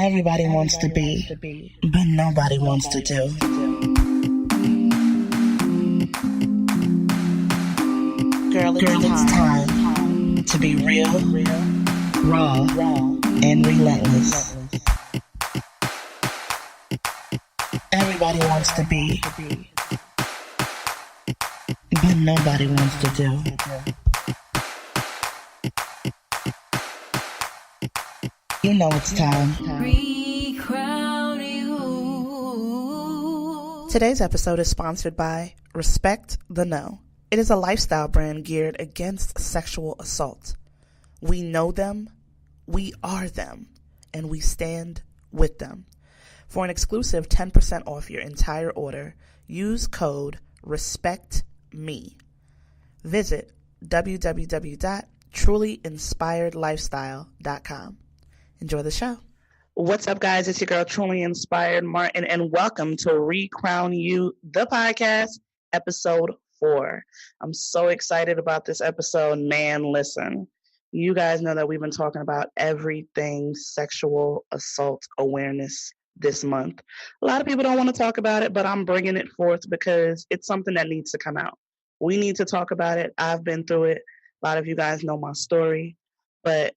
Everybody wants to be, but nobody wants to do. Girl, it's time to be real, raw, and relentless. Everybody wants to be, but nobody wants to do. You know it's time. Today's episode is sponsored by Respect the No. It is a lifestyle brand geared against sexual assault. We know them, we are them, and we stand with them. For an exclusive 10% off your entire order, use code RESPECTME. Visit www.trulyinspiredlifestyle.com. Enjoy the show. What's up, guys? It's your girl, Truly Inspired Martin, and welcome to Recrown You, the podcast, episode 4. I'm so excited about this episode. Man, listen, you guys know that we've been talking about everything sexual assault awareness this month. A lot of people don't want to talk about it, but I'm bringing it forth because it's something that needs to come out. We need to talk about it. I've been through it. A lot of you guys know my story, but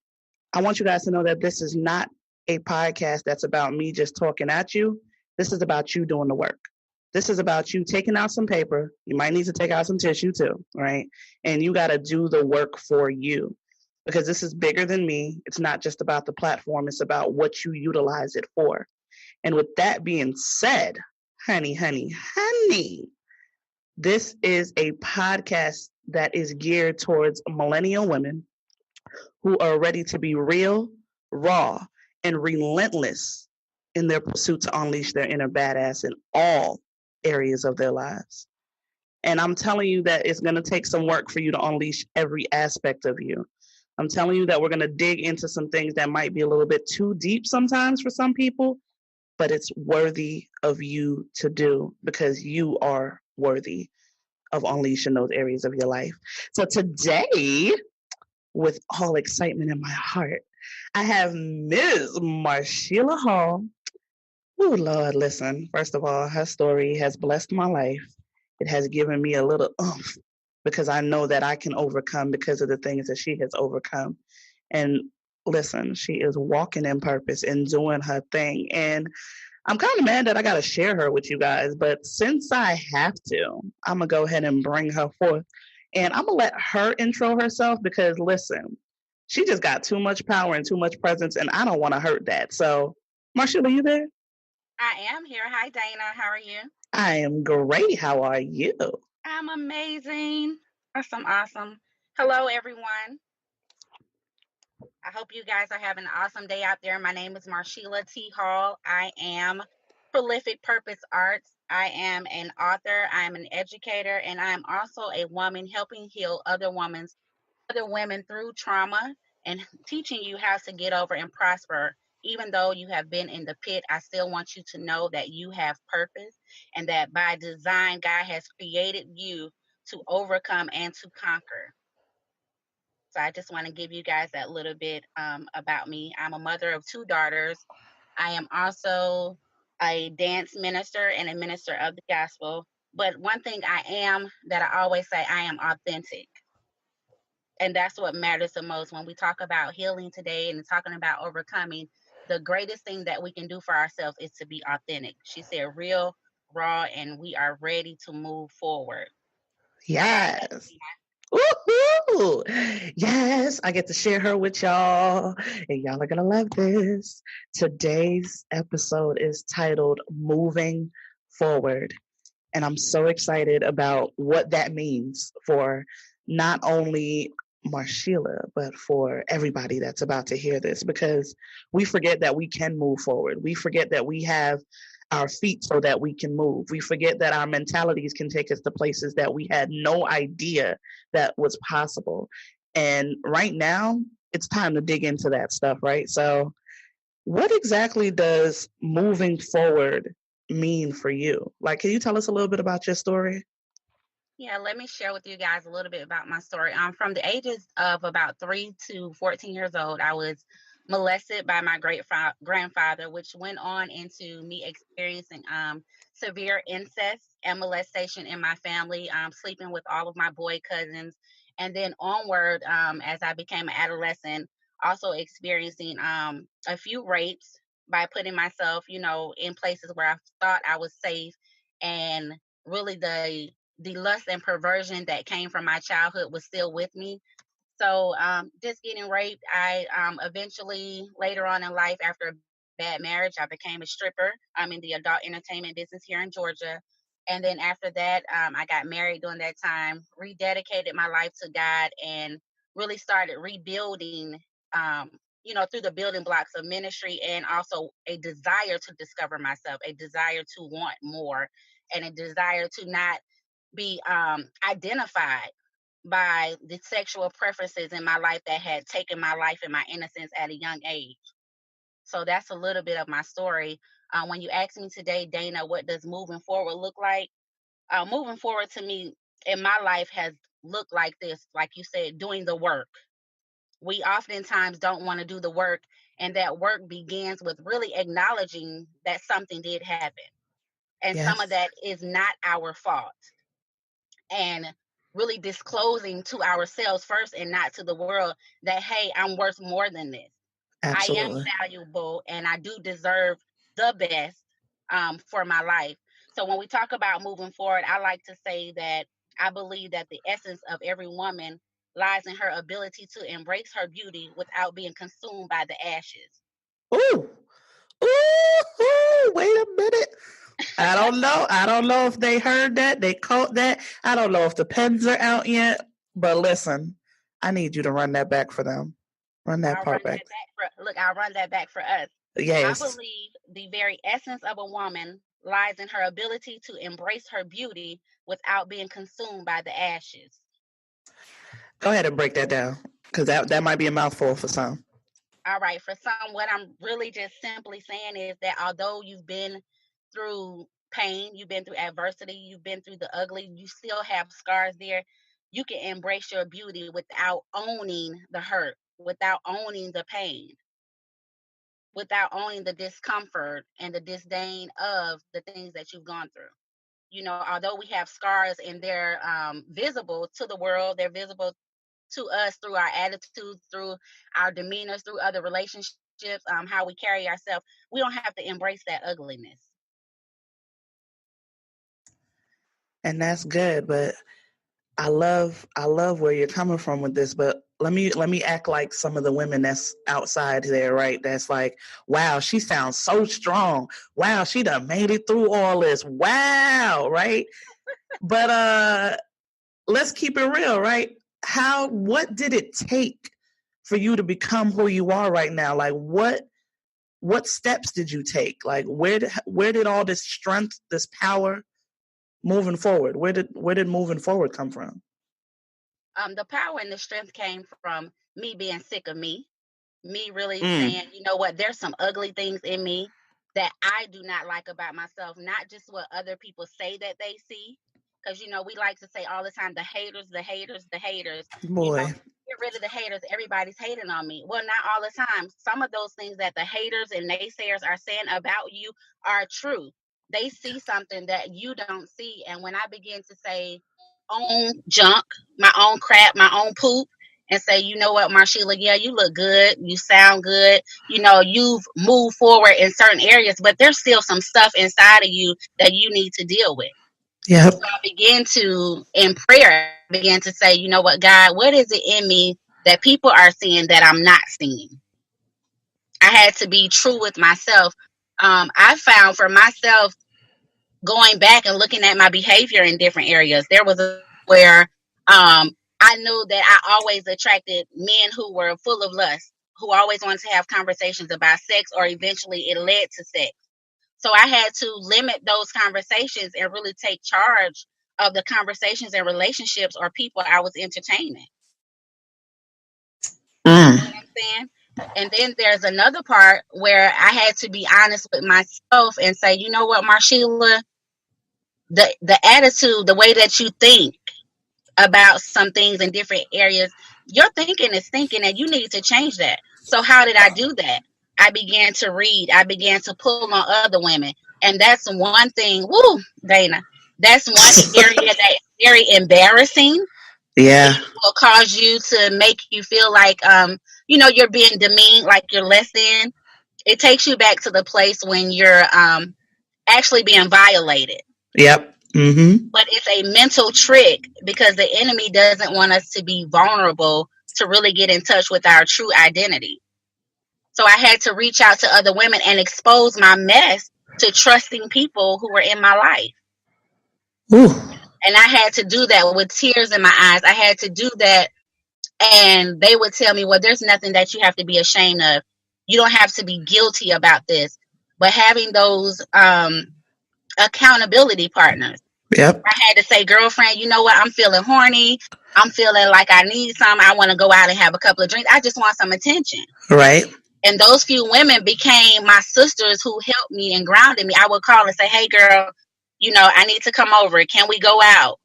I want you guys to know that this is not a podcast that's about me just talking at you. This is about you doing the work. This is about you taking out some paper. You might need to take out some tissue too, right? And you got to do the work for you because this is bigger than me. It's not just about the platform. It's about what you utilize it for. And with that being said, honey, this is a podcast that is geared towards millennial women who are ready to be real, raw, and relentless in their pursuit to unleash their inner badass in all areas of their lives. And I'm telling you that it's going to take some work for you to unleash every aspect of you. I'm telling you that we're going to dig into some things that might be a little bit too deep sometimes for some people, but it's worthy of you to do because you are worthy of unleashing those areas of your life. So today, with all excitement in my heart, I have Ms. Marsheila Hall. Oh, Lord, listen. First of all, her story has blessed my life. It has given me a little oomph because I know that I can overcome because of the things that she has overcome. And listen, she is walking in purpose and doing her thing. And I'm kind of mad that I got to share her with you guys. But since I have to, I'm going to go ahead and bring her forth. And I'm going to let her intro herself because, listen, she just got too much power and too much presence, and I don't want to hurt that. So, Marsheila, you there? I am here. Hi, Dana. How are you? I am great. How are you? I'm amazing. Awesome. Hello, everyone. I hope you guys are having an awesome day out there. My name is Marsheila T. Hall. I am Prolific Purpose Arts. I am an author. I am an educator, and I am also a woman helping heal other women through trauma and teaching you how to get over and prosper. Even though you have been in the pit, I still want you to know that you have purpose and that by design, God has created you to overcome and to conquer. So I just want to give you guys that little bit about me. I'm a mother of 2 daughters. I am also a dance minister and a minister of the gospel. But one thing I am that I always say, I am authentic. And that's what matters the most when we talk about healing today and talking about overcoming. The greatest thing that we can do for ourselves is to be authentic. She said real, raw, and we are ready to move forward. Yes. Woohoo! Yes, I get to share her with y'all, and y'all are going to love this. Today's episode is titled Moving Forward, and I'm so excited about what that means for not only Marsheila, but for everybody that's about to hear this, because we forget that we can move forward. We forget that we have our feet so that we can move. We forget that our mentalities can take us to places that we had no idea that was possible. And right now, it's time to dig into that stuff, right? So what exactly does moving forward mean for you? Like, can you tell us a little bit about your story? Yeah, let me share with you guys a little bit about my story. From the ages of about 3 to 14 years old, I was molested by my great grandfather, which went on into me experiencing severe incest and molestation in my family, sleeping with all of my boy cousins, and then onward, as I became an adolescent, also experiencing a few rapes by putting myself, in places where I thought I was safe, and really the lust and perversion that came from my childhood was still with me. So just getting raped, I eventually later on in life, after a bad marriage, I became a stripper. I'm in the adult entertainment business here in Georgia. And then after that, I got married during that time, rededicated my life to God, and really started rebuilding, through the building blocks of ministry, and also a desire to discover myself, a desire to want more, and a desire to not be identified by the sexual preferences in my life that had taken my life and my innocence at a young age. So that's a little bit of my story. When you ask me today, Dana, what does moving forward look like? Moving forward to me in my life has looked like this, like you said, doing the work. We oftentimes don't want to do the work, and that work begins with really acknowledging that something did happen. And some of Yes, that is not our fault. And really disclosing to ourselves first and not to the world that, hey, I'm worth more than this. I am absolutely. valuable and I do deserve the best for my life. So when we talk about moving forward, I like to say that I believe that the essence of every woman lies in her ability to embrace her beauty without being consumed by the ashes. Ooh, ooh, wait a minute. I don't know. I don't know if they heard that. They caught that. I don't know if the pens are out yet. But listen, I need you to run that back for them. Run that I'll run part back. that back I'll run that back for us. I Yes. believe the very essence of a woman lies in her ability to embrace her beauty without being consumed by the ashes. Go ahead and break that down, because that might be a mouthful for some. All right, for some, what I'm really just simply saying is that although you've been through pain, you've been through adversity, you've been through the ugly, you still have scars there. You can embrace your beauty without owning the hurt, without owning the pain, without owning the discomfort and the disdain of the things that you've gone through. Although we have scars and they're visible to the world, they're visible to us through our attitudes, through our demeanors, through other relationships, how we carry ourselves. We don't have to embrace that ugliness. And that's good, but I love where you're coming from with this, but let me act like some of the women that's outside there, right? That's like, wow, she sounds so strong. Wow, she done made it through all this. Wow, right? But let's keep it real, right? What did it take for you to become who you are right now? Like what steps did you take? Like where did all this strength, this power moving forward? Where did moving forward come from? The power and the strength came from me being sick of me really Mm, saying, you know what, there's some ugly things in me that I do not like about myself, not just what other people say that they see. Because, we like to say all the time, the haters, the haters, the haters, boy. get rid of the haters. Everybody's hating on me. Well, not all the time. Some of those things that the haters and naysayers are saying about you are true. They see something that you don't see. And when I begin to say own junk, my own crap, my own poop, and say, you know what, Marsheila, yeah, you look good, you sound good, you've moved forward in certain areas, but there's still some stuff inside of you that you need to deal with. So Yep. I began to, in prayer, I began to say, you know what, God, what is it in me that people are seeing that I'm not seeing? I had to be true with myself. I found for myself, going back and looking at my behavior in different areas, there was a time where I knew that I always attracted men who were full of lust, who always wanted to have conversations about sex, or eventually it led to sex. So I had to limit those conversations and really take charge of the conversations and relationships or people I was entertaining. You know Mm. what I'm saying? And then there's another part where I had to be honest with myself and say, you know what, Marsheila, the attitude, the way that you think about some things in different areas, your thinking is thinking, and you need to change that. So how did I do that? I began to read. I began to pull on other women. And that's one thing, woo, Dana, that's one area that is very embarrassing. It Yeah. will cause you to make you feel like, you're being demeaned, like you're less than. It takes you back to the place when you're actually being violated. Yep. Mm-hmm. But it's a mental trick because the enemy doesn't want us to be vulnerable to really get in touch with our true identity. So I had to reach out to other women and expose my mess to trusting people who were in my life. Ooh. And I had to do that with tears in my eyes. I had to do that. And they would tell me, well, there's nothing that you have to be ashamed of. You don't have to be guilty about this. But having those accountability partners, Yep. I had to say, girlfriend, you know what? I'm feeling horny. I'm feeling like I need some. I want to go out and have a couple of drinks. I just want some attention. Right. And those few women became my sisters who helped me and grounded me. I would call and say, hey, girl, I need to come over. Can we go out?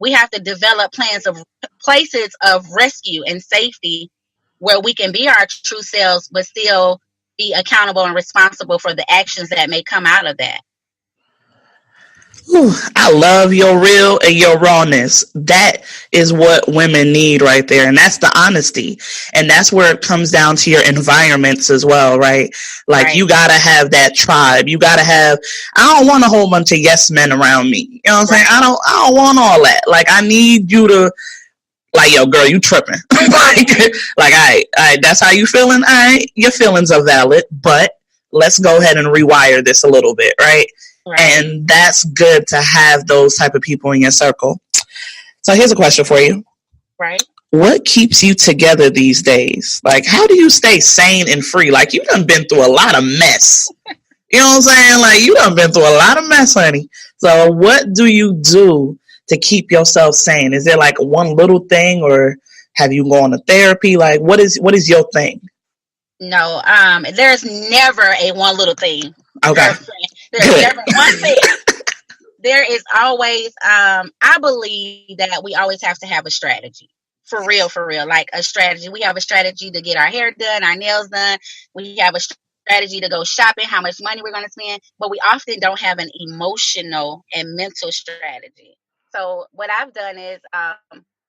We have to develop plans of places of rescue and safety where we can be our true selves, but still be accountable and responsible for the actions that may come out of that. Ooh, I love your real and your rawness. That is what women need right there. And that's the honesty. And that's where it comes down to your environments as well, right? Like Right. you gotta have that tribe. You gotta have, I don't want a whole bunch of yes men around me. You know what I'm saying? I don't want all that. Like I need you to, like, yo, girl, you tripping. All right, that's how you feeling? All right, your feelings are valid, but let's go ahead and rewire this a little bit, right? Right. And that's good to have those type of people in your circle. So here's a question for you. Right. What keeps you together these days? Like, how do you stay sane and free? Like, you done been through a lot of mess. You know what I'm saying? Like, you done been through a lot of mess, honey. So what do you do to keep yourself sane? Is there like one little thing, or have you gone to therapy? Like, what is your thing? No, there's never a one little thing, Okay. girlfriend. There's Good. never one thing. There is always, I believe that we always have to have a strategy. For real, like a strategy. We have a strategy to get our hair done, our nails done. We have a strategy to go shopping, how much money we're going to spend, but we often don't have an emotional and mental strategy. So what I've done is,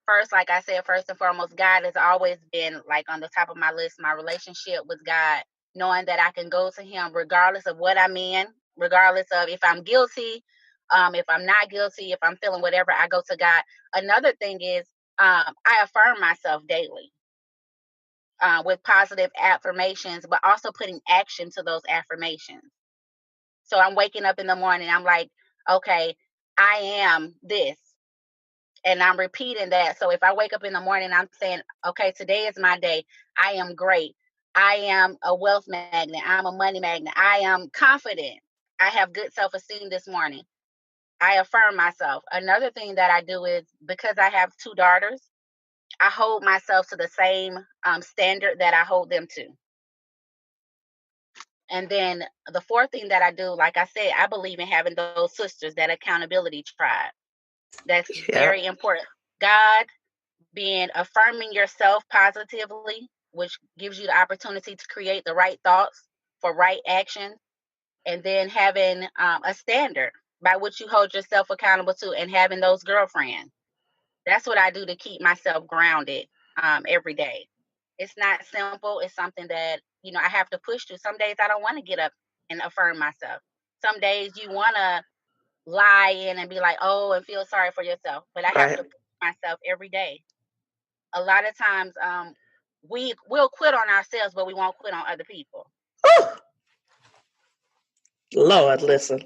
first, like I said, first and foremost, God has always been like on the top of my list. My relationship with God, knowing that I can go to Him regardless of what I'm in, regardless of if I'm guilty, if I'm not guilty, if I'm feeling whatever, I go to God. Another thing is, I affirm myself daily with positive affirmations, but also putting action to those affirmations. So I'm waking up in the morning, I'm like, okay, I am this. And I'm repeating that. So if I wake up in the morning, I'm saying, okay, today is my day. I am great. I am a wealth magnet. I'm a money magnet. I am confident. I have good self esteem this morning. I affirm myself. Another thing that I do is because I have two daughters, I hold myself to the same standard that I hold them to. And then the fourth thing that I do, like I said, I believe in having those sisters, that accountability tribe. That's Yeah. very important. God, being affirming yourself positively, which gives you the opportunity to create the right thoughts for right action, and then having a standard by which you hold yourself accountable to, and having those girlfriends. That's what I do to keep myself grounded every day. It's not simple. It's something that, I have to push through. Some days I don't want to get up and affirm myself. Some days you want to lie in and be like, oh, and feel sorry for yourself. But I have Right. to push myself every day. A lot of times we will quit on ourselves, but we won't quit on other people. Whew. Lord, listen.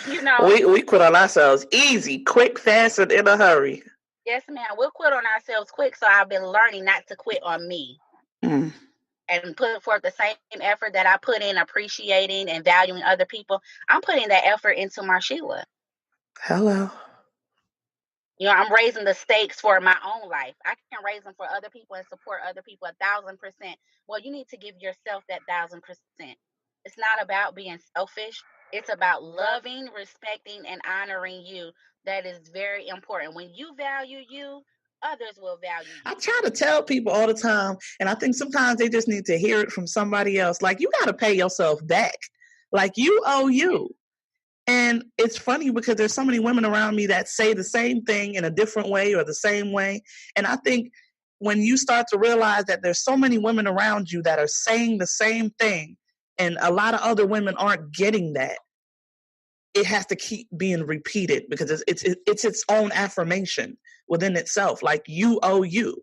You know, we quit on ourselves easy, quick, fast, and in a hurry. yes, ma'am. We'll quit on ourselves quick. So I've been learning not to quit on me Mm. and put forth the same effort that I put in appreciating and valuing other people. I'm putting that effort into Marsheila. Hello. I'm raising the stakes for my own life. I can raise them for other people and support other people 1,000%. Well, you need to give yourself that 1,000%. It's not about being selfish. It's about loving, respecting, and honoring you. That is very important. When you value you, others will value you. I try to tell people all the time, and I think sometimes they just need to hear it from somebody else. Like, you got to pay yourself back. Like, you owe you. And it's funny because there's so many women around me that say the same thing in a different way or the same way. And I think when you start to realize that there's so many women around you that are saying the same thing, and a lot of other women aren't getting that, it has to keep being repeated because it's its own affirmation within itself. Like, you owe you,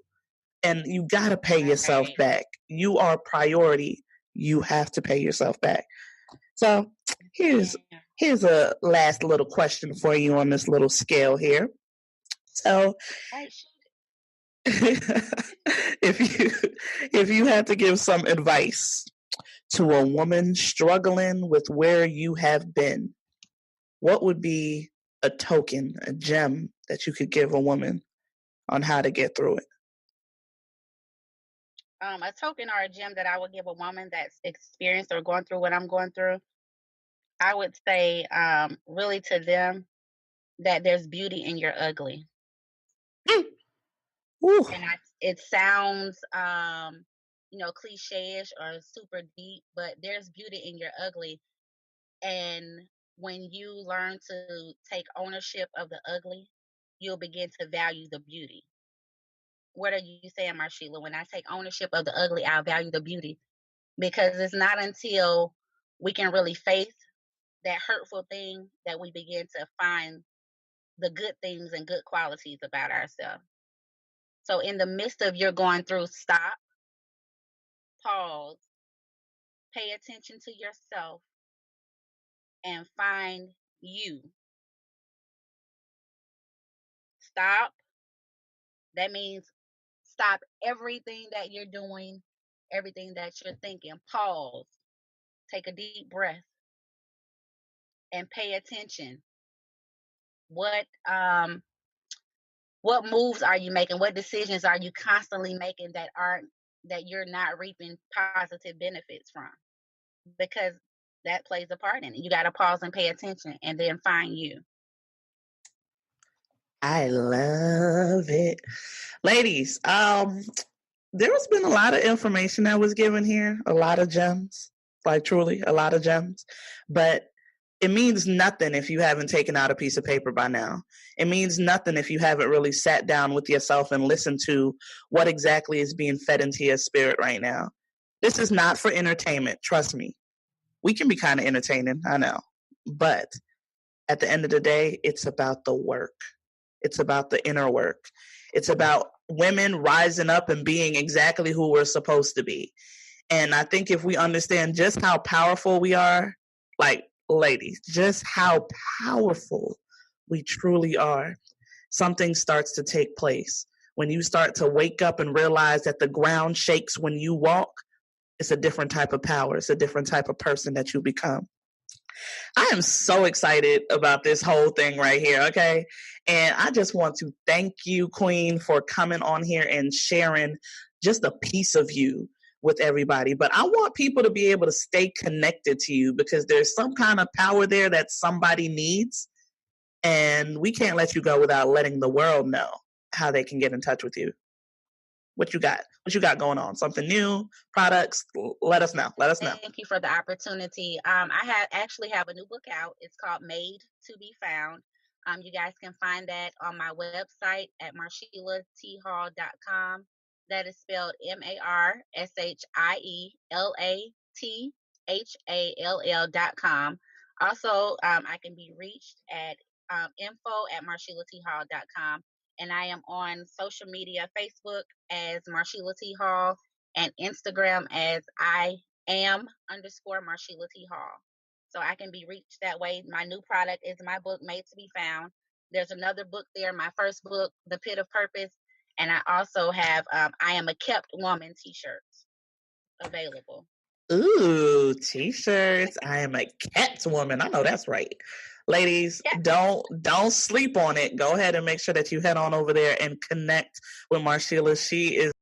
and you got to pay yourself back. You are priority. You have to pay yourself back. So here's a last little question for you on this little scale here. So if you had to give some advice to a woman struggling with where you have been, what would be a token, a gem that you could give a woman on how to get through it? A token or a gem that I would give a woman that's experienced or going through what I'm going through, I would say really to them that there's beauty in your ugly. And it sounds cliche-ish or super deep, but there's beauty in your ugly. And when you learn to take ownership of the ugly, you'll begin to value the beauty. What are you saying, Marsheila? When I take ownership of the ugly, I'll value the beauty. Because it's not until we can really face that hurtful thing that we begin to find the good things and good qualities about ourselves. So in the midst of you're going through, stop, pause, pay attention to yourself, and find you. Stop. That means stop everything that you're doing, everything that you're thinking. Pause. Take a deep breath and pay attention. What moves are you making? What decisions are you constantly making that you're not reaping positive benefits from? Because that plays a part in it. You got to pause and pay attention and then find you. I love it. Ladies, there's been a lot of information that was given here, a lot of gems, like truly a lot of gems, but it means nothing if you haven't taken out a piece of paper by now. It means nothing if you haven't really sat down with yourself and listened to what exactly is being fed into your spirit right now. This is not for entertainment, trust me. We can be kind of entertaining, I know, but at the end of the day, it's about the work. It's about the inner work. It's about women rising up and being exactly who we're supposed to be. And I think if we understand just how powerful we are, like, ladies, just how powerful we truly are, something starts to take place. When you start to wake up and realize that the ground shakes when you walk, it's a different type of power. It's a different type of person that you become. I am so excited about this whole thing right here, okay? And I just want to thank you, Queen, for coming on here and sharing just a piece of you with everybody. But I want people to be able to stay connected to you because there's some kind of power there that somebody needs. And we can't let you go without letting the world know how they can get in touch with you. What you got? What you got going on? Something new? Products? Let us know. Let us know. Thank you for the opportunity. I actually have a new book out. It's called Made to Be Found. You guys can find that on my website at marsheilathall.com. That is spelled MARSHIELATHALL.com. Also, I can be reached at info@marsheilathall.com. And I am on social media, Facebook as Marsheila T. Hall and Instagram as I am_Marsheila T. Hall. So I can be reached that way. My new product is my book, Made to Be Found. There's another book there, my first book, The Pit of Purpose. And I also have I Am a Kept Woman t-shirts available. Ooh, t-shirts. I am a kept woman. I know that's right. Ladies, don't sleep on it. Go ahead and make sure that you head on over there and connect with Marsheila. She is